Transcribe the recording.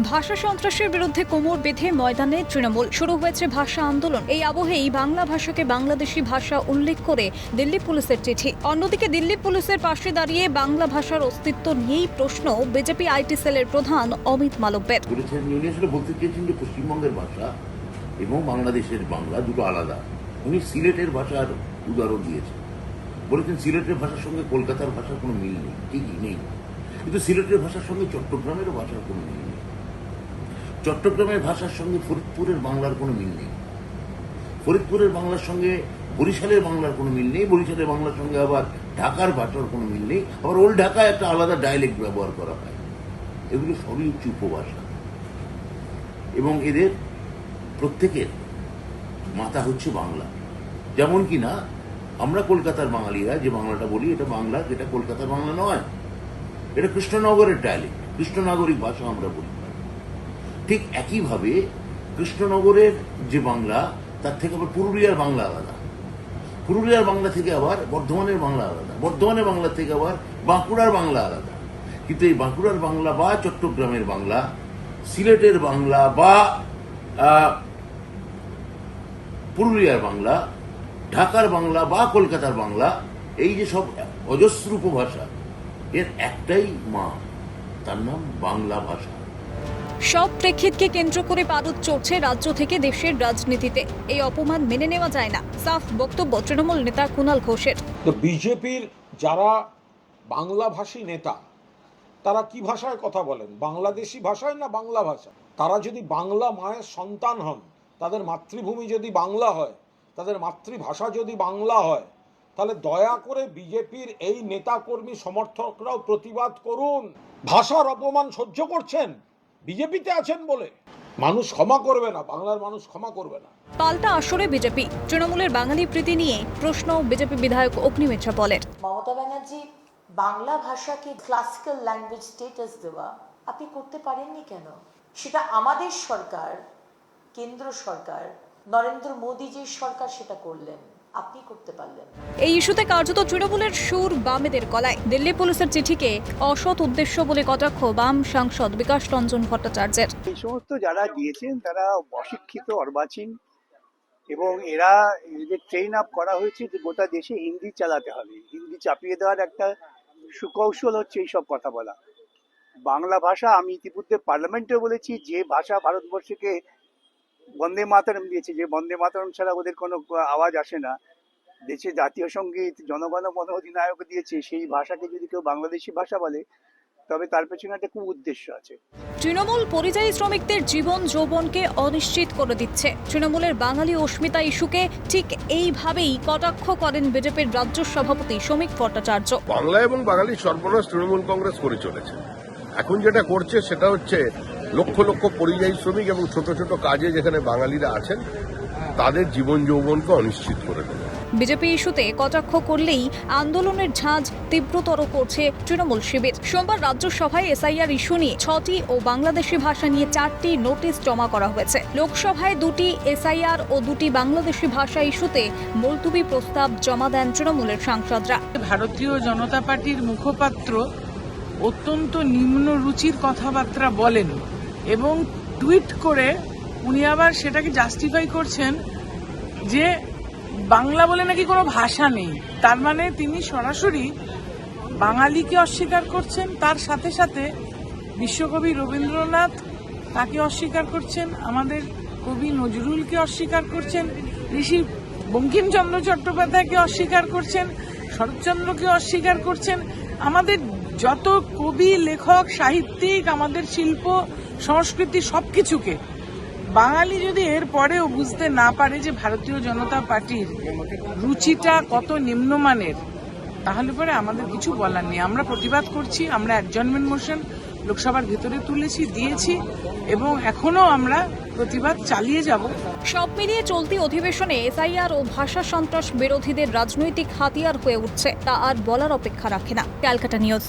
ভাষা সন্ত্রাসের বিরুদ্ধে কোমর বেঁধে ময়দানে তৃণমূল। শুরু হয়েছে ভাষা আন্দোলন। এই আবহেই বাংলা ভাষাকে বাংলাদেশি ভাষা উল্লেখ করে দিল্লি পুলিশের চিঠি। অন্যদিকে দিল্লি পুলিশের পাশে দাঁড়িয়ে বাংলা ভাষার অস্তিত্ব নিয়েই প্রশ্ন বিজেপি আইটি সেলের প্রধান অমিত মালব্যের। উনি আসলে বলতে চেয়েছেন যে পশ্চিমবঙ্গের ভাষা এবং বাংলাদেশের বাংলা দুটো আলাদা। উনি সিলেটের ভাষার উদাহরণ দিয়েছেন, বলেছেন সিলেটের ভাষার সঙ্গে কলকাতার ভাষার কোনো মিল নেই। ঠিকই নেই, কিন্তু সিলেটের ভাষার সঙ্গে চট্টগ্রামেরও ভাষার কোনো মিল নেই। চট্টগ্রামের ভাষার সঙ্গে ফরিদপুরের বাংলার কোনো মিল নেই। ফরিদপুরের বাংলার সঙ্গে বরিশালের বাংলার কোনো মিল নেই। বরিশালের বাংলার সঙ্গে আবার ঢাকার ভাষার কোনো মিল নেই। আবার ওল্ড ঢাকায় একটা আলাদা ডায়ালেক্ট ব্যবহার করা হয়। এগুলো সবই হচ্ছে উপভাষা এবং এদের প্রত্যেকের মাথা হচ্ছে বাংলা। যেমন কি না আমরা কলকাতার বাঙালিরা যে বাংলাটা বলি এটা বাংলা, যেটা কলকাতার বাংলা নয়, এটা কৃষ্ণনগরের ডায়ালেক্ট, কৃষ্ণনগরিক ভাষা আমরা বলি। ঠিক একইভাবে কৃষ্ণনগরের যে বাংলা তার থেকে আবার পুরুলিয়ার বাংলা আলাদা, পুরুলিয়ার বাংলা থেকে আবার বর্ধমানের বাংলা আলাদা, বর্ধমানের বাংলা থেকে আবার বাঁকুড়ার বাংলা আলাদা। কিন্তু এই বাঁকুড়ার বাংলা বা চট্টগ্রামের বাংলা, সিলেটের বাংলা বা পুরুলিয়ার বাংলা, ঢাকার বাংলা বা কলকাতার বাংলা, এই যে সব অজস্র উপভাষা, এর একটাই মা, তার নাম বাংলা ভাষা। সব প্রেক্ষিতকে কেন্দ্র করে পারদ চড়ছে রাজ্য থেকে দেশের রাজনীতিতে। এই অপমান মেনে নেওয়া যায় না, সাফ বক্তব্য তৃণমূল নেতা কুণাল ঘোষের। তো বিজেপির যারা বাংলাভাষী নেতা তারা কি ভাষায় কথা বলেন, বাংলাদেশি ভাষায় না বাংলা ভাষা? তারা যদি বাংলা মায়ের সন্তান হন, তাদের মাতৃভূমি যদি বাংলা হয়, তাদের মাতৃভাষা যদি বাংলা হয়, তাহলে দয়া করে বিজেপির এই নেতাকর্মী সমর্থকরাও প্রতিবাদ করুন। ভাষার অপমান সহ্য করছেন বিজেপিতে আছেন বলে, মানুষ ক্ষমা করবে না, বাংলার মানুষ ক্ষমা করবে না। পাল্টা আসরে বিজেপি। তৃণমূলের বাঙালি প্রীতি নিয়ে প্রশ্ন বিজেপি বিধায়ক অগ্নিমিত্রা বলেন। মমতা ব্যানার্জি বাংলা ভাষাকে ক্লাসিক্যাল ল্যাঙ্গুয়েজ স্টেটাস দেওয়া আপনি করতে পারেননি কেন? সেটা আমাদের সরকার, কেন্দ্র সরকার, নরেন্দ্র মোদীজির সরকার সেটা করলেন, আপনি করতে পারলেন। এই ইস্যুতে কার্যত তৃণমূলের সুর বামেদের গলায়। দিল্লি পুলিশের চিঠিকে অসৎ উদ্দেশ্য বলে কটাক্ষ বাম সাংসদ বিকাশ রঞ্জন ভট্টাচার্যের। এই সমস্ত যারা দিয়েছেন তারা অশিক্ষিত, অর্বাচীন, এবং এরা এদের ট্রেন আপ করা হয়েছে যে গোটা দেশে হিন্দি চালাতে হবে, হিন্দি চাপিয়ে দেওয়ার একটা সুকৌশল হচ্ছে এইসব কথা বলা। বাংলা ভাষা, আমি ইতিমধ্যে পার্লামেন্টে বলেছি, যে ভাষা ভারতবর্ষকে বন্দে মাতরম দিয়েছে, যে বন্দে মাতরম ছাড়া ওদের কোনো আওয়াজ আসে না, দেশে জাতীয় সঙ্গীত, জনগণ মন অধিনায়ক দিয়েছে, সেই ভাষাকে যদি কেউ বাংলাদেশি ভাষা বলে তবে তার পেছনে একটা খুব উদ্দেশ্য আছে। তৃণমূল পরিযায়ী শ্রমিকদের জীবন যৌবনকে অনিশ্চিত করে দিচ্ছে। তৃণমূলের বাঙালি অস্মিতা ইস্যুকে ঠিক এইভাবেই কটাক্ষ করেন বিজেপির রাজ্য সভাপতি শ্রমিক ভট্টাচার্য। বাংলা এবং বাঙালি সর্বনাশ তৃণমূল কংগ্রেস করে চলেছে। এখন যেটা করছে সেটা হচ্ছে লক্ষ লক্ষ পরিযায়ী শ্রমিক এবং ছোট ছোট কাজে যেখানে বাঙালিরা আছেন তাদের জীবন যৌবনকে অনিশ্চিত করে দেবে। বিজেপি ইস্যুতে কটাক্ষ করলেই আন্দোলনের ঝাঁজ তীব্রতর করছে তৃণমূল শিবির। সোমবার রাজ্যসভায় এসআইআর ইস্যু নিয়ে 6টি ও বাংলাদেশি ভাষা নিয়ে 4টি নোটিশ জমা করা হয়েছে। লোকসভায় 2টি এসআইআর ও 2টি বাংলাদেশি ভাষা ইস্যুতে মুলতুবি প্রস্তাব জমা দেন তৃণমূলের সাংসদরা। ভারতীয় জনতা পার্টির মুখপাত্র অত্যন্ত নিম্ন রুচির কথাবার্তা বলেন এবং টুইট করে উনি আবার সেটাকে জাস্টিফাই করছেন যে বাংলা বলে নাকি কোনো ভাষা নেই। তার মানে তিনি সরাসরি বাঙালিকে অস্বীকার করছেন, তার সাথে সাথে বিশ্বকবি রবীন্দ্রনাথ তাকে অস্বীকার করছেন, আমাদের কবি নজরুলকে অস্বীকার করছেন, ঋষি বঙ্কিমচন্দ্র চট্টোপাধ্যায়কে অস্বীকার করছেন, শরৎচন্দ্রকে অস্বীকার করছেন, আমাদের যত কবি, লেখক, সাহিত্যিক, আমাদের শিল্প, সংস্কৃতি সবকিছুকে। বাঙালি যদি এর পরেও বুঝতে না পারে যে ভারতীয় জনতা পার্টির রুচিটা কত নিম্নমানের, তাহলে পরে আমাদের কিছু বলার নেই। আমরা প্রতিবাদ করছি, আমরা অ্যাডজর্নমেন্ট মোশন লোকসভার ভেতরে তুলেছি, দিয়েছি এবং এখনো আমরা প্রতিবাদ চালিয়ে যাব। সব মিলিয়ে চলতি অধিবেশনে এসআইআর ও ভাষা সন্ত্রাস বিরোধীদের রাজনৈতিক হাতিয়ার হয়ে উঠছে, তা আর বলার অপেক্ষা রাখে না। ক্যালকাটা নিউজ।